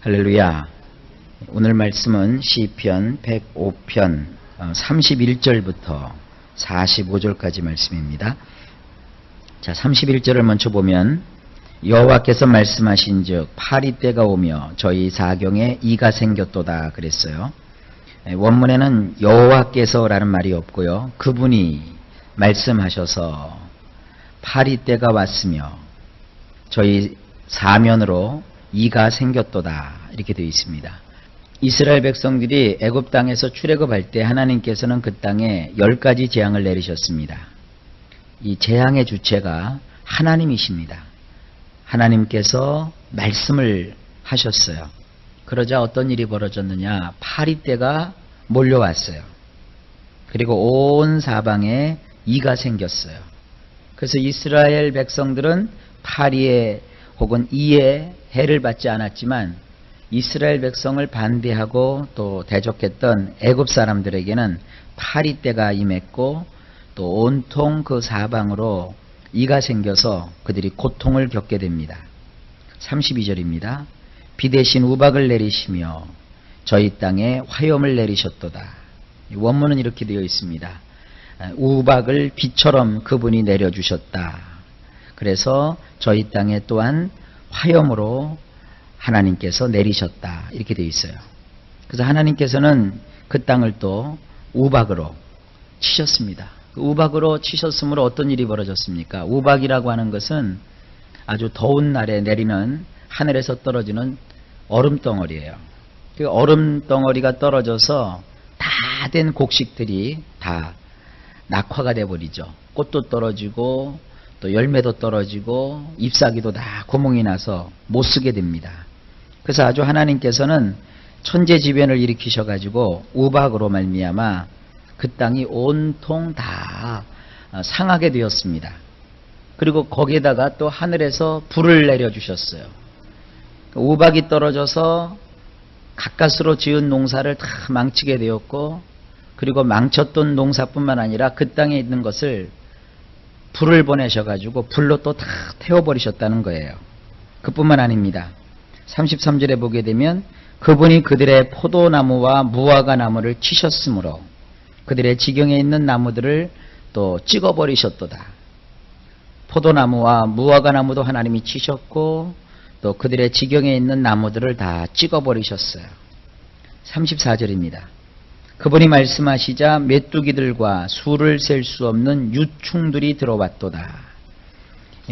할렐루야. 오늘 말씀은 시편 105편 31절부터 45절까지 말씀입니다. 자, 31절을 먼저 보면 여호와께서 말씀하신즉 파리 때가 오며 저희 사경에 이가 생겼도다 그랬어요. 원문에는 여호와께서라는 말이 없고요. 그분이 말씀하셔서 파리 때가 왔으며 저희 사면으로 이가 생겼도다 이렇게 되어 있습니다. 이스라엘 백성들이 애굽 땅에서 출애굽할 때 하나님께서는 그 땅에 10가지 재앙을 내리셨습니다. 이 재앙의 주체가 하나님이십니다. 하나님께서 말씀을 하셨어요. 그러자 어떤 일이 벌어졌느냐? 파리떼가 몰려왔어요. 그리고 온 사방에 이가 생겼어요. 그래서 이스라엘 백성들은 파리의 혹은 이의 해를 받지 않았지만 이스라엘 백성을 반대하고 또 대적했던 애굽 사람들에게는 파리떼가 임했고 또 온통 그 사방으로 이가 생겨서 그들이 고통을 겪게 됩니다. 32절입니다. 비 대신 우박을 내리시며 저희 땅에 화염을 내리셨도다. 원문은 이렇게 되어 있습니다. 우박을 비처럼 그분이 내려주셨다. 그래서 저희 땅에 또한 화염으로 하나님께서 내리셨다. 이렇게 되어 있어요. 그래서 하나님께서는 그 땅을 또 우박으로 치셨습니다. 그 우박으로 치셨으므로 어떤 일이 벌어졌습니까? 우박이라고 하는 것은 아주 더운 날에 내리는 하늘에서 떨어지는 얼음덩어리예요. 그 얼음덩어리가 떨어져서 다 된 곡식들이 다 낙화가 돼버리죠. 꽃도 떨어지고 또 열매도 떨어지고 잎사귀도 다 구멍이 나서 못 쓰게 됩니다. 그래서 아주 하나님께서는 천재지변을 일으키셔가지고 우박으로 말미암아 그 땅이 온통 다 상하게 되었습니다. 그리고 거기에다가 또 하늘에서 불을 내려주셨어요. 우박이 떨어져서 가까스로 지은 농사를 다 망치게 되었고 그리고 망쳤던 농사뿐만 아니라 그 땅에 있는 것을 불을 보내셔가지고 불로 또 다 태워버리셨다는 거예요. 그뿐만 아닙니다. 33절에 보게 되면 그분이 그들의 포도나무와 무화과 나무를 치셨으므로 그들의 지경에 있는 나무들을 또 찍어버리셨도다. 포도나무와 무화과 나무도 하나님이 치셨고 또 그들의 지경에 있는 나무들을 다 찍어버리셨어요. 34절입니다. 그분이 말씀하시자 메뚜기들과 수를 셀 수 없는 유충들이 들어왔도다.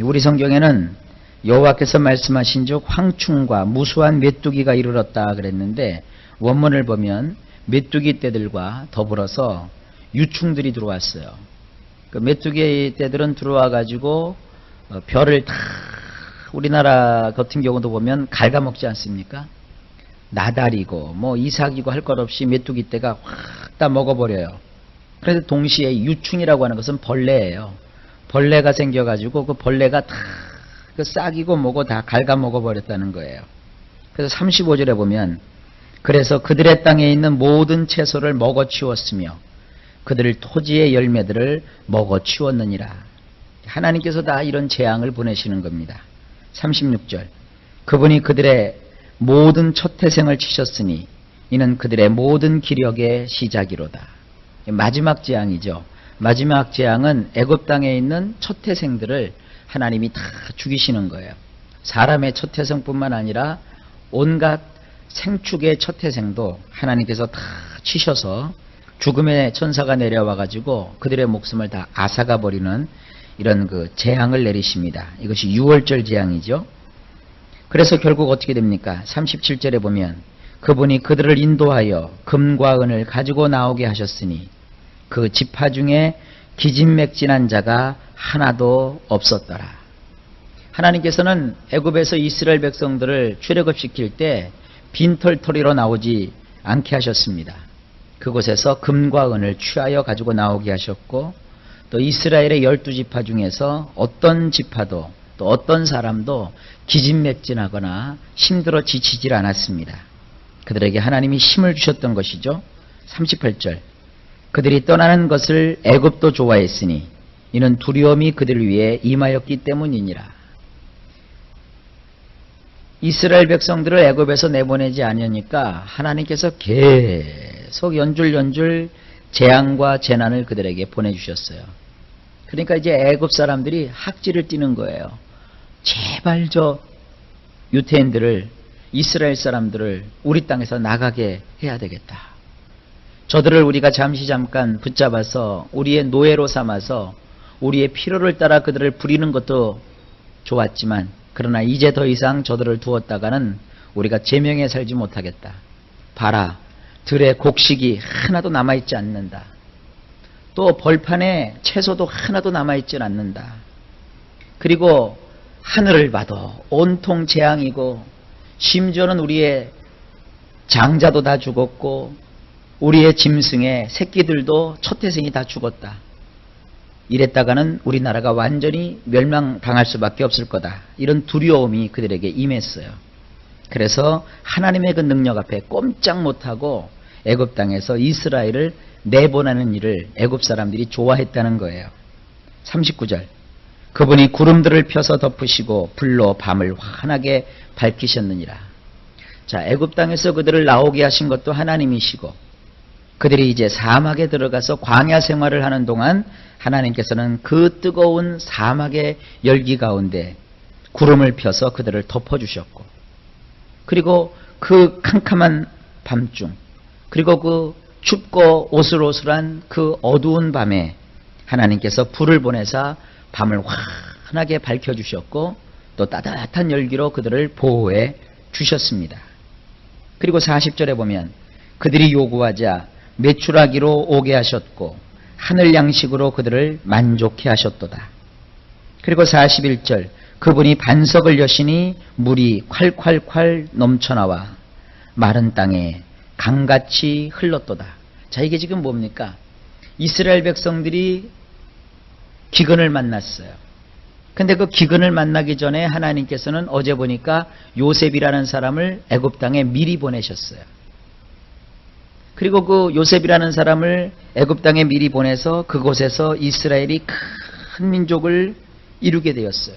우리 성경에는 여호와께서 말씀하신즉 황충과 무수한 메뚜기가 이르렀다 그랬는데 원문을 보면 메뚜기 떼들과 더불어서 유충들이 들어왔어요. 그 메뚜기 떼들은 들어와 가지고 벼를 다 우리나라 같은 경우도 보면 갉아먹지 않습니까? 나달이고 뭐 이삭이고 할 것 없이 메뚜기 떼가 확 다 먹어버려요. 그래서 동시에 유충이라고 하는 것은 벌레예요. 벌레가 생겨가지고 그 벌레가 다 그 싹이고 뭐고 다 갉아먹어버렸다는 거예요. 그래서 35절에 보면 그래서 그들의 땅에 있는 모든 채소를 먹어치웠으며 그들 토지의 열매들을 먹어치웠느니라. 하나님께서 다 이런 재앙을 보내시는 겁니다. 36절 그분이 그들의 모든 첫 태생을 치셨으니 이는 그들의 모든 기력의 시작이로다. 마지막 재앙이죠. 마지막 재앙은 애굽 땅에 있는 첫 태생들을 하나님이 다 죽이시는 거예요. 사람의 첫 태생뿐만 아니라 온갖 생축의 첫 태생도 하나님께서 다 치셔서 죽음의 천사가 내려와 가지고 그들의 목숨을 다 앗아가 버리는 이런 그 재앙을 내리십니다. 이것이 6월절 재앙이죠. 그래서 결국 어떻게 됩니까? 37절에 보면 그분이 그들을 인도하여 금과 은을 가지고 나오게 하셨으니 그 지파 중에 기진맥진한 자가 하나도 없었더라. 하나님께서는 애굽에서 이스라엘 백성들을 출애굽시킬 때 빈털터리로 나오지 않게 하셨습니다. 그곳에서 금과 은을 취하여 가지고 나오게 하셨고 또 이스라엘의 12지파 중에서 어떤 지파도 또 어떤 사람도 기진맥진하거나 힘들어 지치질 않았습니다. 그들에게 하나님이 힘을 주셨던 것이죠. 38절 그들이 떠나는 것을 애굽도 좋아했으니 이는 두려움이 그들 위에 임하였기 때문이니라. 이스라엘 백성들을 애굽에서 내보내지 않으니까 하나님께서 계속 연줄 재앙과 재난을 그들에게 보내주셨어요. 그러니까 이제 애굽 사람들이 학지를 띠는 거예요. 제발 저 유태인들을, 이스라엘 사람들을 우리 땅에서 나가게 해야 되겠다. 저들을 우리가 잠깐 붙잡아서 우리의 노예로 삼아서 우리의 필요를 따라 그들을 부리는 것도 좋았지만, 그러나 이제 더 이상 저들을 두었다가는 우리가 제명에 살지 못하겠다. 봐라, 들의 곡식이 하나도 남아있지 않는다. 또 벌판에 채소도 하나도 남아있지 않는다. 그리고 하늘을 봐도 온통 재앙이고, 심지어는 우리의 장자도 다 죽었고 우리의 짐승의 새끼들도 첫 태생이 다 죽었다. 이랬다가는 우리나라가 완전히 멸망당할 수밖에 없을 거다. 이런 두려움이 그들에게 임했어요. 그래서 하나님의 그 능력 앞에 꼼짝 못하고 애굽 땅에서 이스라엘을 내보내는 일을 애굽 사람들이 좋아했다는 거예요. 39절, 그분이 구름들을 펴서 덮으시고 불로 밤을 환하게 밝히셨느니라. 자, 애굽 땅에서 그들을 나오게 하신 것도 하나님이시고, 그들이 이제 사막에 들어가서 광야 생활을 하는 동안 하나님께서는 그 뜨거운 사막의 열기 가운데 구름을 펴서 그들을 덮어주셨고, 그리고 그 캄캄한 밤중, 그리고 그 춥고 오슬오슬한 그 어두운 밤에 하나님께서 불을 보내사 밤을 환하게 밝혀주셨고, 또 따뜻한 열기로 그들을 보호해 주셨습니다. 그리고 40절에 보면 그들이 요구하자 메추라기로 오게 하셨고 하늘 양식으로 그들을 만족해 하셨도다. 그리고 41절, 그분이 반석을 여시니 물이 콸콸콸 넘쳐나와 마른 땅에 강같이 흘렀도다. 자, 이게 지금 뭡니까? 이스라엘 백성들이 기근을 만났어요. 근데 그 기근을 만나기 전에 하나님께서는 어제 보니까 요셉이라는 사람을 애굽 땅에 미리 보내셨어요. 그리고 그 요셉이라는 사람을 애굽 땅에 미리 보내서 그곳에서 이스라엘이 큰 민족을 이루게 되었어요.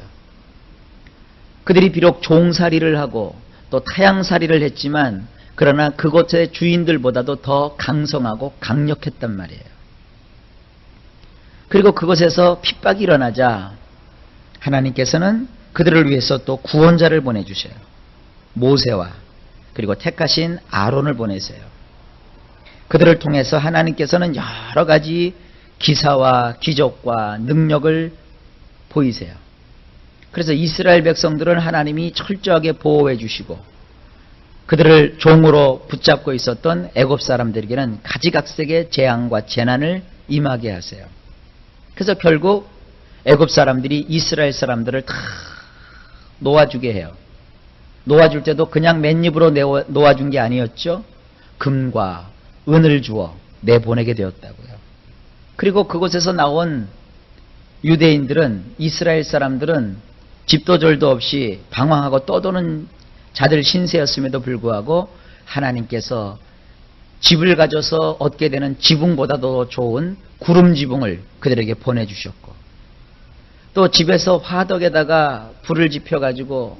그들이 비록 종살이를 하고 또 타향살이를 했지만, 그러나 그곳의 주인들보다도 더 강성하고 강력했단 말이에요. 그리고 그곳에서 핍박이 일어나자 하나님께서는 그들을 위해서 또 구원자를 보내주셔요. 모세와 그리고 택하신 아론을 보내세요. 그들을 통해서 하나님께서는 여러 가지 기사와 기적과 능력을 보이세요. 그래서 이스라엘 백성들은 하나님이 철저하게 보호해 주시고, 그들을 종으로 붙잡고 있었던 애굽 사람들에게는 가지각색의 재앙과 재난을 임하게 하세요. 그래서 결국 애굽 사람들이 이스라엘 사람들을 다 놓아주게 해요. 놓아줄 때도 그냥 맨입으로 놓아준 게 아니었죠. 금과 은을 주어 내보내게 되었다고요. 그리고 그곳에서 나온 유대인들은, 이스라엘 사람들은 집도절도 없이 방황하고 떠도는 자들 신세였음에도 불구하고 하나님께서 집을 가져서 얻게 되는 지붕보다도 좋은 구름 지붕을 그들에게 보내주셨고, 또 집에서 화덕에다가 불을 지펴가지고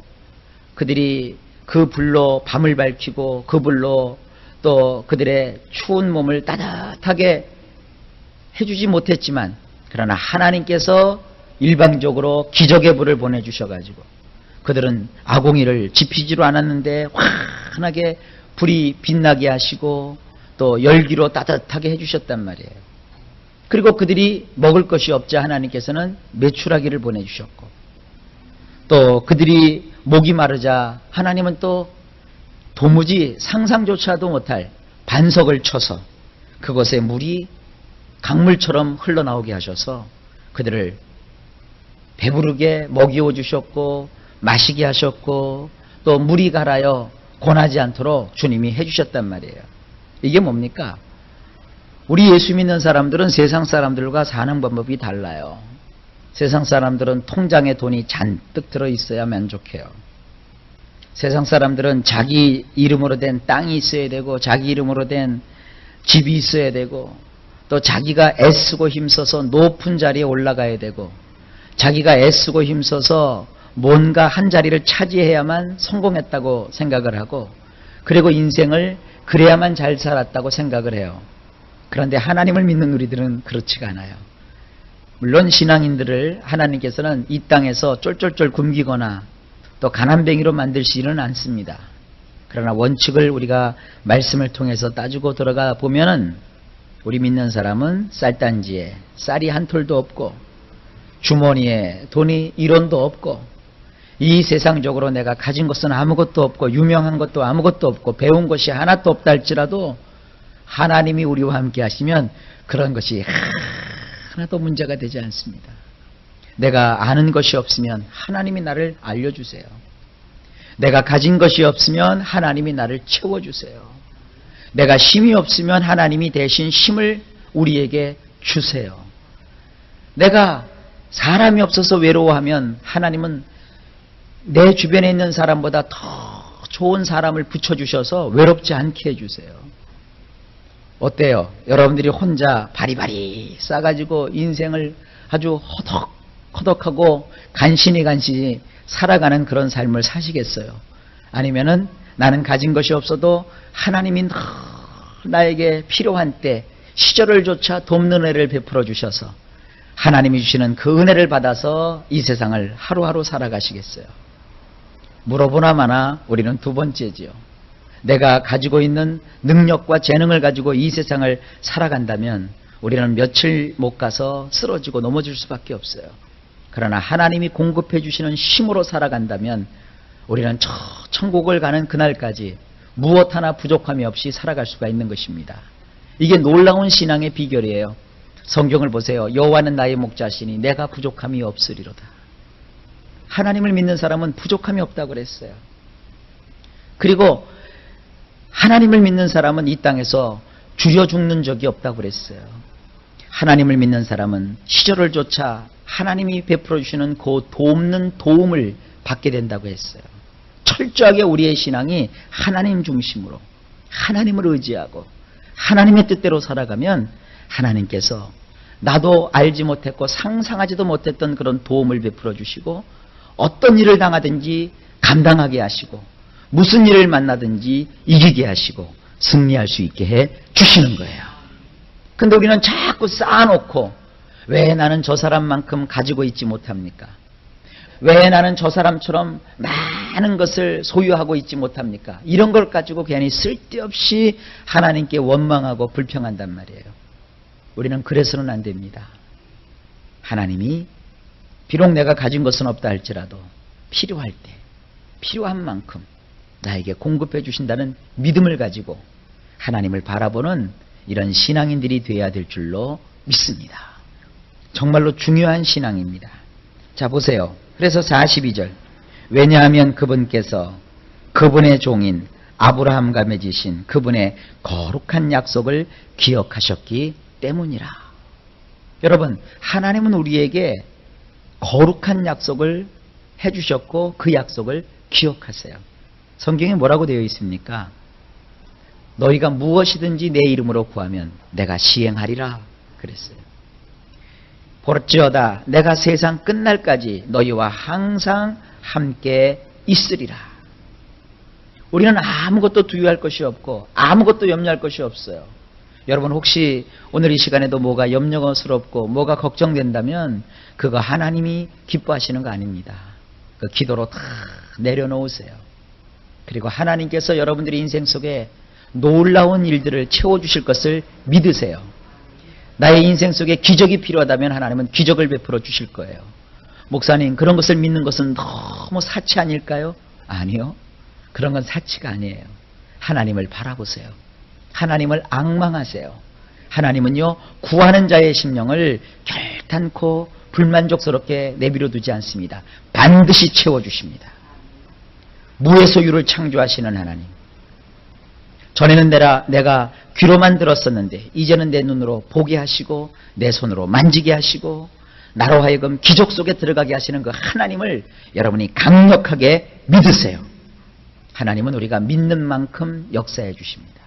그들이 그 불로 밤을 밝히고 그 불로 또 그들의 추운 몸을 따뜻하게 해주지 못했지만, 그러나 하나님께서 일방적으로 기적의 불을 보내주셔가지고 그들은 아궁이를 지피지도 않았는데 환하게 불이 빛나게 하시고 또 열기로 따뜻하게 해주셨단 말이에요. 그리고 그들이 먹을 것이 없자 하나님께서는 메추라기를 보내주셨고, 또 그들이 목이 마르자 하나님은 또 도무지 상상조차도 못할 반석을 쳐서 그곳에 물이 강물처럼 흘러나오게 하셔서 그들을 배부르게 먹이워 주셨고 마시게 하셨고, 또 물이 갈아여 고나지 않도록 주님이 해주셨단 말이에요. 이게 뭡니까? 우리 예수 믿는 사람들은 세상 사람들과 사는 방법이 달라요. 세상 사람들은 통장에 돈이 잔뜩 들어있어야 만족해요. 세상 사람들은 자기 이름으로 된 땅이 있어야 되고, 자기 이름으로 된 집이 있어야 되고, 또 자기가 애쓰고 힘써서 높은 자리에 올라가야 되고, 자기가 애쓰고 힘써서 뭔가 한 자리를 차지해야만 성공했다고 생각을 하고, 그리고 인생을 그래야만 잘 살았다고 생각을 해요. 그런데 하나님을 믿는 우리들은 그렇지가 않아요. 물론 신앙인들을 하나님께서는 이 땅에서 쫄쫄쫄 굶기거나 또 가난뱅이로 만드시지는 않습니다. 그러나 원칙을 우리가 말씀을 통해서 따지고 들어가 보면은 우리 믿는 사람은 쌀단지에 쌀이 한 톨도 없고 주머니에 돈이 1원도 없고 이 세상적으로 내가 가진 것은 아무것도 없고 유명한 것도 아무것도 없고 배운 것이 하나도 없다 할지라도 하나님이 우리와 함께 하시면 그런 것이 하나도 문제가 되지 않습니다. 내가 아는 것이 없으면 하나님이 나를 알려주세요. 내가 가진 것이 없으면 하나님이 나를 채워주세요. 내가 힘이 없으면 하나님이 대신 힘을 우리에게 주세요. 내가 사람이 없어서 외로워하면 하나님은 내 주변에 있는 사람보다 더 좋은 사람을 붙여주셔서 외롭지 않게 해주세요. 어때요? 여러분들이 혼자 바리바리 싸가지고 인생을 아주 허덕허덕하고 간신히 살아가는 그런 삶을 사시겠어요? 아니면은 나는 가진 것이 없어도 하나님이 나에게 필요한 때 시절을 조차 돕는 은혜를 베풀어 주셔서 하나님이 주시는 그 은혜를 받아서 이 세상을 하루하루 살아가시겠어요? 물어보나 마나 우리는 두 번째지요. 내가 가지고 있는 능력과 재능을 가지고 이 세상을 살아간다면 우리는 며칠 못 가서 쓰러지고 넘어질 수밖에 없어요. 그러나 하나님이 공급해 주시는 힘으로 살아간다면 우리는 저 천국을 가는 그날까지 무엇 하나 부족함이 없이 살아갈 수가 있는 것입니다. 이게 놀라운 신앙의 비결이에요. 성경을 보세요. 여호와는 나의 목자시니 내가 부족함이 없으리로다. 하나님을 믿는 사람은 부족함이 없다고 그랬어요. 그리고 하나님을 믿는 사람은 이 땅에서 줄여 죽는 적이 없다고 그랬어요. 하나님을 믿는 사람은 시절을 조차 하나님이 베풀어 주시는 그 돕는 도움을 받게 된다고 했어요. 철저하게 우리의 신앙이 하나님 중심으로 하나님을 의지하고 하나님의 뜻대로 살아가면 하나님께서 나도 알지 못했고 상상하지도 못했던 그런 도움을 베풀어 주시고 어떤 일을 당하든지 감당하게 하시고 무슨 일을 만나든지 이기게 하시고 승리할 수 있게 해 주시는 거예요. 근데 우리는 자꾸 쌓아놓고 왜 나는 저 사람만큼 가지고 있지 못합니까? 왜 나는 저 사람처럼 많은 것을 소유하고 있지 못합니까? 이런 걸 가지고 괜히 쓸데없이 하나님께 원망하고 불평한단 말이에요. 우리는 그래서는 안 됩니다. 하나님이 비록 내가 가진 것은 없다 할지라도 필요할 때 필요한 만큼 나에게 공급해 주신다는 믿음을 가지고 하나님을 바라보는 이런 신앙인들이 되어야 될 줄로 믿습니다. 정말로 중요한 신앙입니다. 자 보세요. 그래서 42절 왜냐하면 그분께서 그분의 종인 아브라함과 맺으신 그분의 거룩한 약속을 기억하셨기 때문이라. 여러분 하나님은 우리에게 거룩한 약속을 해주셨고 그 약속을 기억하세요. 성경에 뭐라고 되어 있습니까? 너희가 무엇이든지 내 이름으로 구하면 내가 시행하리라 그랬어요. 볼지어다 내가 세상 끝날까지 너희와 항상 함께 있으리라. 우리는 아무것도 두려워할 것이 없고 아무것도 염려할 것이 없어요. 여러분 혹시 오늘 이 시간에도 뭐가 염려스럽고 뭐가 걱정된다면 그거 하나님이 기뻐하시는 거 아닙니다. 그 기도로 다 내려놓으세요. 그리고 하나님께서 여러분들의 인생 속에 놀라운 일들을 채워주실 것을 믿으세요. 나의 인생 속에 기적이 필요하다면 하나님은 기적을 베풀어 주실 거예요. 목사님 그런 것을 믿는 것은 너무 사치 아닐까요? 아니요. 그런 건 사치가 아니에요. 하나님을 바라보세요. 하나님을 앙망하세요. 하나님은요 구하는 자의 심령을 결단코 불만족스럽게 내버려 두지 않습니다. 반드시 채워주십니다. 무의 소유를 창조하시는 하나님. 전에는 내가 귀로만 들었었는데 이제는 내 눈으로 보게 하시고 내 손으로 만지게 하시고 나로 하여금 기적 속에 들어가게 하시는 그 하나님을 여러분이 강력하게 믿으세요. 하나님은 우리가 믿는 만큼 역사해 주십니다.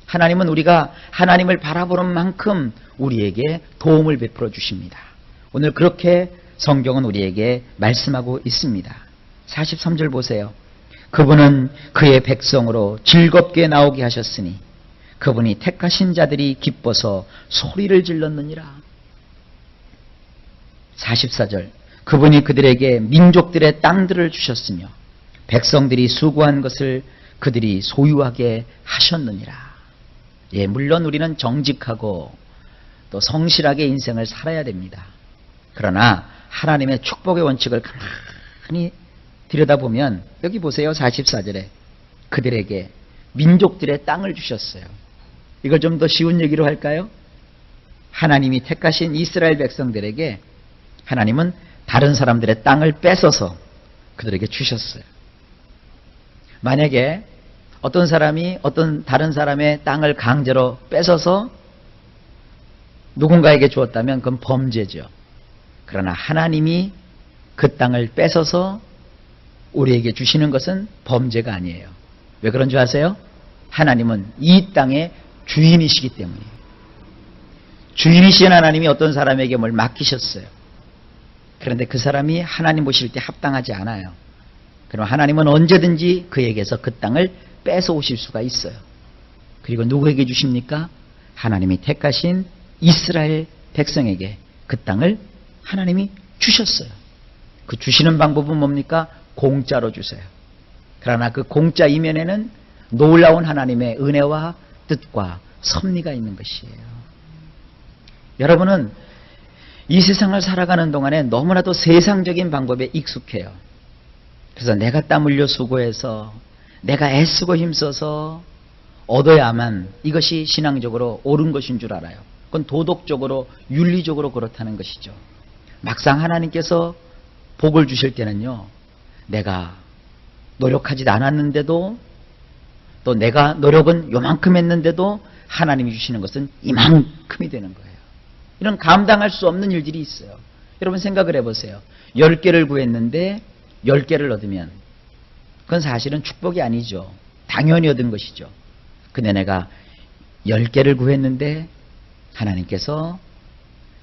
하나님은 우리가 하나님을 바라보는 만큼 우리에게 도움을 베풀어 주십니다. 오늘 그렇게 성경은 우리에게 말씀하고 있습니다. 43절 보세요. 그분은 그의 백성으로 즐겁게 나오게 하셨으니 그분이 택하신 자들이 기뻐서 소리를 질렀느니라. 44절. 그분이 그들에게 민족들의 땅들을 주셨으며 백성들이 수고한 것을 그들이 소유하게 하셨느니라. 예, 물론 우리는 정직하고 또 성실하게 인생을 살아야 됩니다. 그러나 하나님의 축복의 원칙을 가만히 들여다보면 여기 보세요. 44절에 그들에게 민족들의 땅을 주셨어요. 이걸 좀 더 쉬운 얘기로 할까요? 하나님이 택하신 이스라엘 백성들에게 하나님은 다른 사람들의 땅을 뺏어서 그들에게 주셨어요. 만약에 어떤 사람이 다른 사람의 땅을 강제로 뺏어서 누군가에게 주었다면 그건 범죄죠. 그러나 하나님이 그 땅을 뺏어서 우리에게 주시는 것은 범죄가 아니에요. 왜 그런 줄 아세요? 하나님은 이 땅의 주인이시기 때문이에요. 주인이신 하나님이 어떤 사람에게 뭘 맡기셨어요. 그런데 그 사람이 하나님 보실 때 합당하지 않아요. 그럼 하나님은 언제든지 그에게서 그 땅을 뺏어오실 수가 있어요. 그리고 누구에게 주십니까? 하나님이 택하신 이스라엘 백성에게 그 땅을 하나님이 주셨어요. 그 주시는 방법은 뭡니까? 공짜로 주세요. 그러나 그 공짜 이면에는 놀라운 하나님의 은혜와 뜻과 섭리가 있는 것이에요. 여러분은 이 세상을 살아가는 동안에 너무나도 세상적인 방법에 익숙해요. 그래서 내가 땀 흘려 수고해서 내가 애쓰고 힘써서 얻어야만 이것이 신앙적으로 옳은 것인 줄 알아요. 그건 도덕적으로 윤리적으로 그렇다는 것이죠. 막상 하나님께서 복을 주실 때는요, 내가 노력하지 않았는데도 또 내가 노력은 요만큼 했는데도 하나님이 주시는 것은 이만큼이 되는 거예요. 이런 감당할 수 없는 일들이 있어요. 여러분 생각을 해보세요. 10개를 구했는데 10개를 얻으면 그건 사실은 축복이 아니죠. 당연히 얻은 것이죠. 근데 내가 10개를 구했는데 하나님께서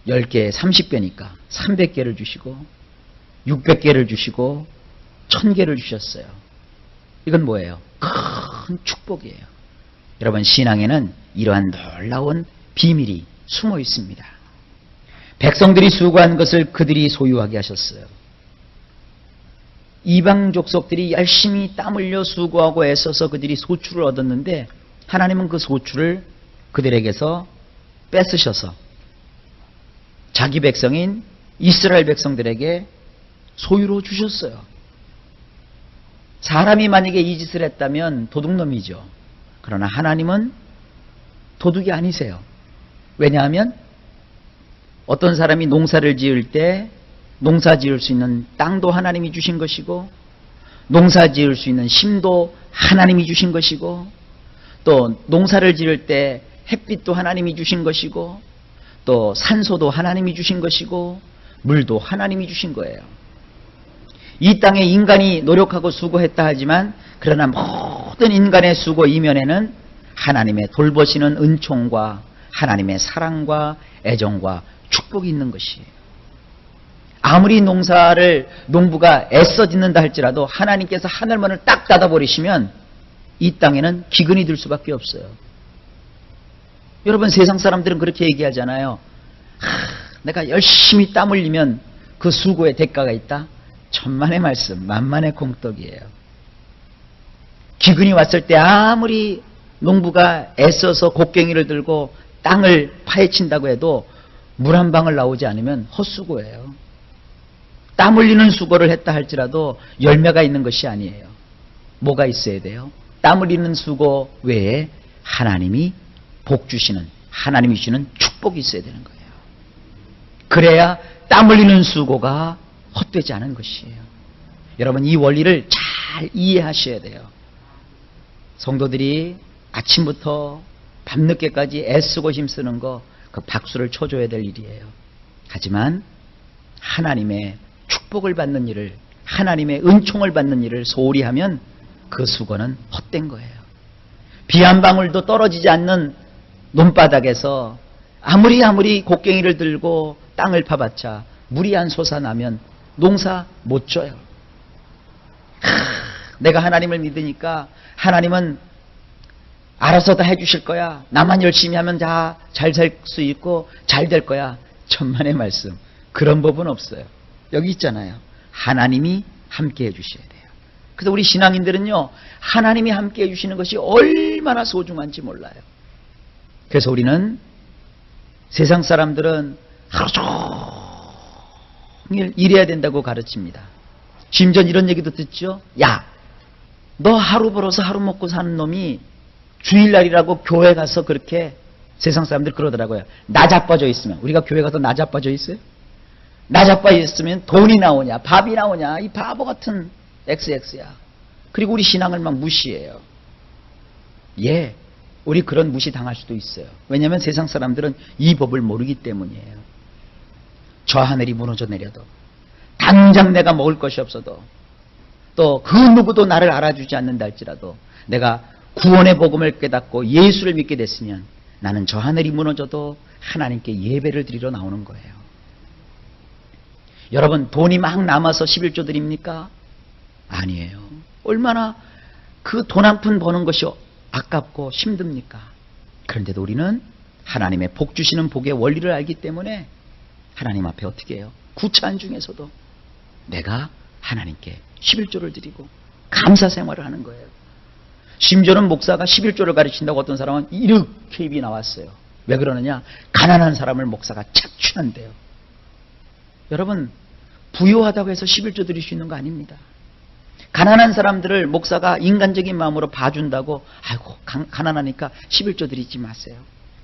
10개에 30배니까 300개를 주시고 600개를 주시고 1000개를 주셨어요. 이건 뭐예요? 큰 축복이에요. 여러분 신앙에는 이러한 놀라운 비밀이 숨어 있습니다. 백성들이 수고한 것을 그들이 소유하게 하셨어요. 이방 족속들이 열심히 땀 흘려 수고하고 애써서 그들이 소출을 얻었는데 하나님은 그 소출을 그들에게서 뺏으셔서 자기 백성인 이스라엘 백성들에게 소유로 주셨어요. 사람이 만약에 이 짓을 했다면 도둑놈이죠. 그러나 하나님은 도둑이 아니세요. 왜냐하면 어떤 사람이 농사를 지을 때 농사 지을 수 있는 땅도 하나님이 주신 것이고 농사 지을 수 있는 힘도 하나님이 주신 것이고 또 농사를 지을 때 햇빛도 하나님이 주신 것이고 또 산소도 하나님이 주신 것이고 물도 하나님이 주신 거예요. 이 땅에 인간이 노력하고 수고했다 하지만 그러나 모든 인간의 수고 이면에는 하나님의 돌보시는 은총과 하나님의 사랑과 애정과 축복이 있는 것이에요. 아무리 농부가 애써 짓는다 할지라도 하나님께서 하늘문을 딱 닫아버리시면 이 땅에는 기근이 들 수밖에 없어요. 여러분 세상 사람들은 그렇게 얘기하잖아요. 내가 열심히 땀 흘리면 그 수고의 대가가 있다. 천만의 말씀, 만만의 공덕이에요. 기근이 왔을 때 아무리 농부가 애써서 곡괭이를 들고 땅을 파헤친다고 해도 물 한 방울 나오지 않으면 헛수고예요. 땀 흘리는 수고를 했다 할지라도 열매가 있는 것이 아니에요. 뭐가 있어야 돼요? 땀 흘리는 수고 외에 하나님이 복 주시는, 하나님이 주시는 축복이 있어야 되는 거예요. 그래야 땀 흘리는 수고가 헛되지 않은 것이에요. 여러분 이 원리를 잘 이해하셔야 돼요. 성도들이 아침부터 밤늦게까지 애쓰고 힘쓰는 거 그 박수를 쳐줘야 될 일이에요. 하지만 하나님의 축복을 받는 일을, 하나님의 은총을 받는 일을 소홀히 하면 그 수고는 헛된 거예요. 비 한 방울도 떨어지지 않는 논바닥에서 아무리 곡괭이를 들고 땅을 파봤자 물이 안 솟아나면 농사 못 져요. 내가 하나님을 믿으니까 하나님은 알아서 다 해주실 거야. 나만 열심히 하면 다 잘 살 수 있고 잘 될 거야. 천만의 말씀. 그런 법은 없어요. 여기 있잖아요. 하나님이 함께 해주셔야 돼요. 그래서 우리 신앙인들은요, 하나님이 함께 해주시는 것이 얼마나 소중한지 몰라요. 그래서 우리는 세상 사람들은 하루 종일 일해야 된다고 가르칩니다. 심지어 이런 얘기도 듣죠. 야, 너 하루 벌어서 하루 먹고 사는 놈이 주일날이라고 교회 가서 그렇게 세상 사람들 그러더라고요. 나자빠져 있으면. 우리가 교회 가서 나자빠져 있어요? 나자빠져 있으면 돈이 나오냐, 밥이 나오냐, 이 바보 같은 XX야. 그리고 우리 신앙을 막 무시해요. 예, 우리 그런 무시 당할 수도 있어요. 왜냐하면 세상 사람들은 이 법을 모르기 때문이에요. 저 하늘이 무너져 내려도, 당장 내가 먹을 것이 없어도, 또 그 누구도 나를 알아주지 않는다 할지라도 내가 구원의 복음을 깨닫고 예수를 믿게 됐으면 나는 저 하늘이 무너져도 하나님께 예배를 드리러 나오는 거예요. 여러분, 돈이 막 남아서 11조 드립니까? 아니에요. 얼마나 그 돈 한 푼 버는 것이 아깝고 힘듭니까? 그런데도 우리는 하나님의 복 주시는 복의 원리를 알기 때문에 하나님 앞에 어떻게 해요? 구차한 중에서도 내가 하나님께 11조를 드리고 감사 생활을 하는 거예요. 심지어는 목사가 11조를 가르친다고 어떤 사람은 이렇게 입이 나왔어요. 왜 그러느냐? 가난한 사람을 목사가 착취한대요. 여러분, 부유하다고 해서 11조 드릴 수 있는 거 아닙니다. 가난한 사람들을 목사가 인간적인 마음으로 봐준다고 아이고 가난하니까 11조 드리지 마세요.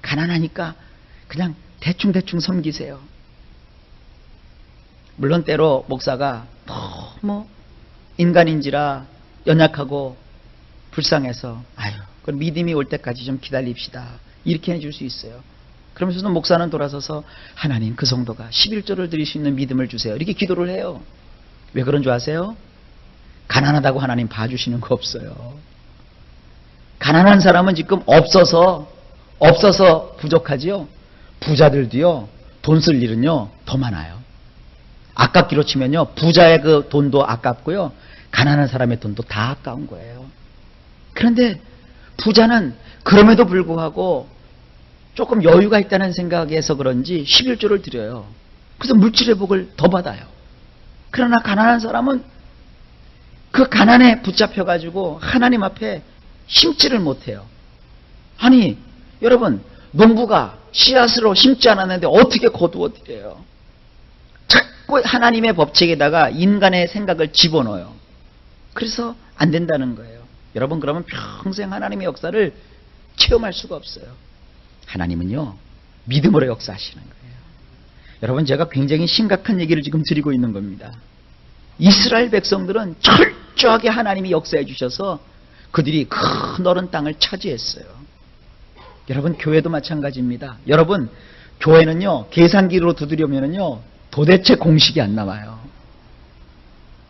가난하니까 그냥 대충대충 섬기세요. 물론 때로 목사가 너무 인간인지라 연약하고 불쌍해서 아유, 그럼 믿음이 올 때까지 좀 기다립시다. 이렇게 해줄 수 있어요. 그러면서도 목사는 돌아서서 하나님, 그 성도가 11조를 드릴 수 있는 믿음을 주세요. 이렇게 기도를 해요. 왜 그런 줄 아세요? 가난하다고 하나님 봐주시는 거 없어요. 가난한 사람은 지금 없어서 부족하지요. 부자들도요, 돈 쓸 일은요 더 많아요. 아깝기로 치면요, 부자의 그 돈도 아깝고요, 가난한 사람의 돈도 다 아까운 거예요. 그런데 부자는 그럼에도 불구하고 조금 여유가 있다는 생각에서 그런지 11조를 드려요. 그래서 물질의 복을 더 받아요. 그러나 가난한 사람은 그 가난에 붙잡혀가지고 하나님 앞에 심지를 못해요. 아니, 여러분, 농부가 씨앗으로 심지 않았는데 어떻게 거두어드려요? 자꾸 하나님의 법칙에다가 인간의 생각을 집어넣어요. 그래서 안 된다는 거예요. 여러분, 그러면 평생 하나님의 역사를 체험할 수가 없어요. 하나님은요, 믿음으로 역사하시는 거예요. 여러분, 제가 굉장히 심각한 얘기를 지금 드리고 있는 겁니다. 이스라엘 백성들은 철저하게 하나님이 역사해 주셔서 그들이 큰 넓은 땅을 차지했어요. 여러분, 교회도 마찬가지입니다. 여러분, 교회는요, 계산기로 두드려면은요, 도대체 공식이 안 나와요.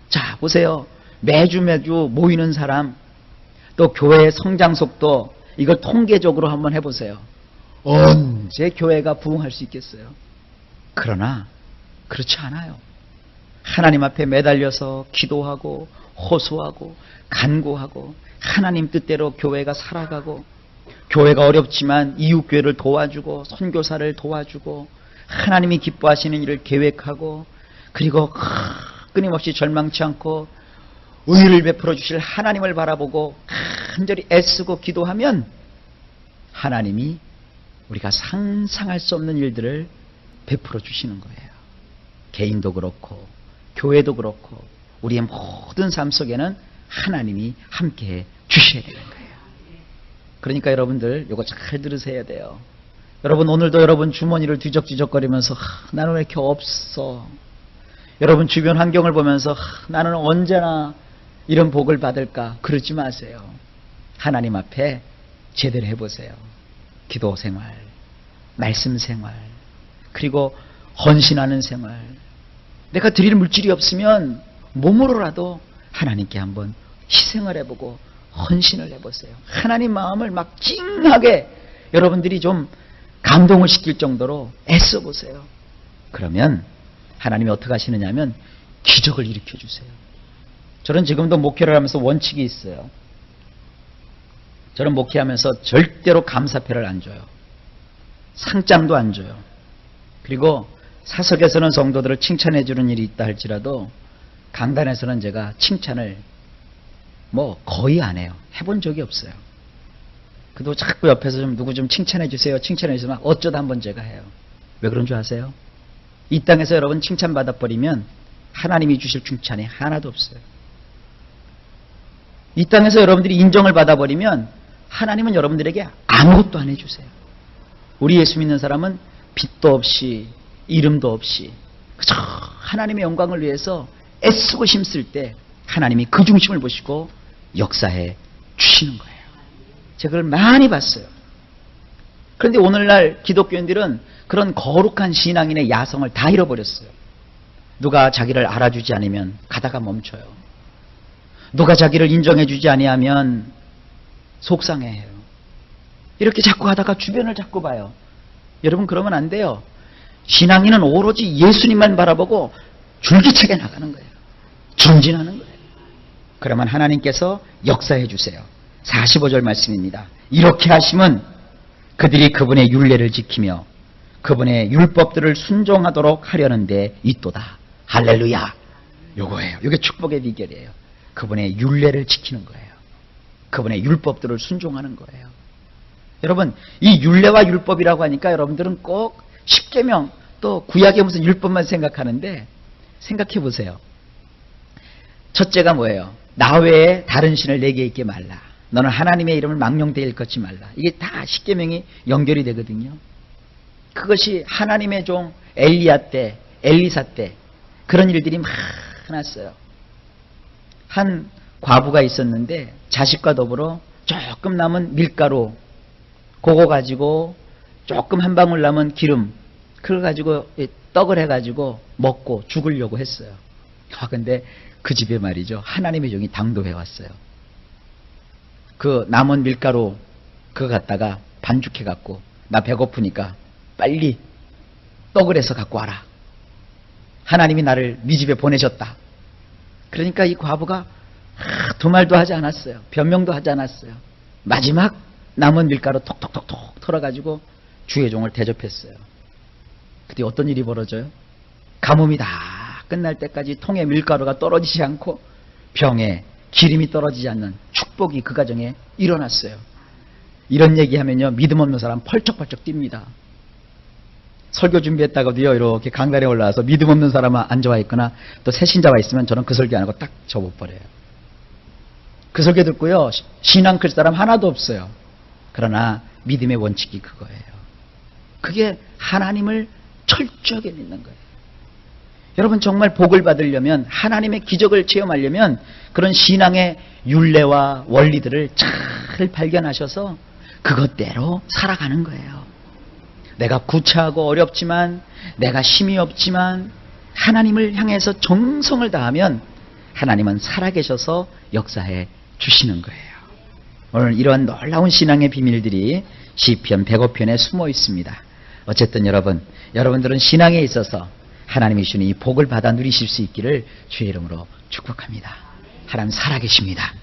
자, 보세요. 매주 모이는 사람, 또 교회의 성장 속도, 이걸 통계적으로 한번 해보세요. 언제 교회가 부흥할 수 있겠어요? 그러나 그렇지 않아요. 하나님 앞에 매달려서 기도하고 호소하고 간구하고 하나님 뜻대로 교회가 살아가고, 교회가 어렵지만 이웃교회를 도와주고 선교사를 도와주고 하나님이 기뻐하시는 일을 계획하고, 그리고 끊임없이 절망치 않고 의를 베풀어 주실 하나님을 바라보고 간절히 애쓰고 기도하면 하나님이 우리가 상상할 수 없는 일들을 베풀어 주시는 거예요. 개인도 그렇고 교회도 그렇고 우리의 모든 삶 속에는 하나님이 함께해 주셔야 되는 거예요. 그러니까 여러분들 이거 잘 들으셔야 돼요. 여러분, 오늘도 여러분 주머니를 뒤적뒤적거리면서 나는 왜 이렇게 없어? 여러분 주변 환경을 보면서 나는 언제나 이런 복을 받을까? 그러지 마세요. 하나님 앞에 제대로 해보세요. 기도 생활, 말씀 생활, 그리고 헌신하는 생활. 내가 드릴 물질이 없으면 몸으로라도 하나님께 한번 희생을 해보고 헌신을 해보세요. 하나님 마음을 막 찡하게 여러분들이 좀 감동을 시킬 정도로 애써보세요. 그러면 하나님이 어떻게 하시느냐 하면 기적을 일으켜 주세요. 저는 지금도 목회를 하면서 원칙이 있어요. 저는 목회하면서 절대로 감사패를 안 줘요. 상장도 안 줘요. 그리고 사석에서는 성도들을 칭찬해 주는 일이 있다 할지라도 강단에서는 제가 칭찬을 거의 안 해요. 해본 적이 없어요. 그래도 자꾸 옆에서 누구 좀 칭찬해 주세요. 칭찬해 주시면 어쩌다 한번 제가 해요. 왜 그런 줄 아세요? 이 땅에서 여러분 칭찬받아 버리면 하나님이 주실 칭찬이 하나도 없어요. 이 땅에서 여러분들이 인정을 받아 버리면 하나님은 여러분들에게 아무것도 안 해주세요. 우리 예수 믿는 사람은 빛도 없이 이름도 없이 그저 하나님의 영광을 위해서 애쓰고 힘쓸 때 하나님이 그 중심을 보시고 역사해 주시는 거예요. 제가 그걸 많이 봤어요. 그런데 오늘날 기독교인들은 그런 거룩한 신앙인의 야성을 다 잃어버렸어요. 누가 자기를 알아주지 않으면 가다가 멈춰요. 누가 자기를 인정해 주지 아니하면 속상해해요. 이렇게 자꾸 하다가 주변을 자꾸 봐요. 여러분 그러면 안 돼요. 신앙인은 오로지 예수님만 바라보고 줄기차게 나가는 거예요. 전진하는 거예요. 그러면 하나님께서 역사해 주세요. 45절 말씀입니다. 이렇게 하심은 그들이 그분의 율례를 지키며 그분의 율법들을 순종하도록 하려는데 있도다. 할렐루야. 요거예요. 이게 축복의 비결이에요. 그분의 율례를 지키는 거예요. 그분의 율법들을 순종하는 거예요. 여러분 이 율례와 율법이라고 하니까 여러분들은 꼭 십계명 또 구약의 무슨 율법만 생각하는데 생각해 보세요. 첫째가 뭐예요? 나 외에 다른 신을 내게 있게 말라. 너는 하나님의 이름을 망령되이 일컫지 말라. 이게 다 십계명이 연결이 되거든요. 그것이 하나님의 종 엘리야 때, 엘리사 때 그런 일들이 많았어요. 한 과부가 있었는데 자식과 더불어 조금 남은 밀가루 그거 가지고 조금 한 방울 남은 기름 그걸 가지고 떡을 해가지고 먹고 죽으려고 했어요. 근데 그 집에 말이죠. 하나님의 종이 당도해 왔어요. 그 남은 밀가루 그거 갖다가 반죽해 갖고 나 배고프니까 빨리 떡을 해서 갖고 와라. 하나님이 나를 네 집에 보내셨다. 그러니까 이 과부가 두 말도 하지 않았어요. 변명도 하지 않았어요. 마지막 남은 밀가루 톡톡톡톡 털어가지고 주의 종을 대접했어요. 그때 어떤 일이 벌어져요? 가뭄이 다 끝날 때까지 통에 밀가루가 떨어지지 않고 병에 기름이 떨어지지 않는 축복이 그 가정에 일어났어요. 이런 얘기하면요 믿음 없는 사람 펄쩍펄쩍 뜁니다. 설교 준비했다가도요 이렇게 강단에 올라와서 믿음 없는 사람 앉아와 있거나 또 새신자와 있으면 저는 그 설교 안 하고 딱 접어버려요. 그 설교 듣고요 신앙 클 사람 하나도 없어요. 그러나 믿음의 원칙이 그거예요. 그게 하나님을 철저하게 믿는 거예요. 여러분 정말 복을 받으려면 하나님의 기적을 체험하려면 그런 신앙의 율례와 원리들을 잘 발견하셔서 그것대로 살아가는 거예요. 내가 구차하고 어렵지만 내가 힘이 없지만 하나님을 향해서 정성을 다하면 하나님은 살아계셔서 역사해 주시는 거예요. 오늘 이러한 놀라운 신앙의 비밀들이 시편 105편에 숨어 있습니다. 어쨌든 여러분들은 신앙에 있어서 하나님이 주신 이 복을 받아 누리실 수 있기를 주의 이름으로 축복합니다. 하나님 살아계십니다.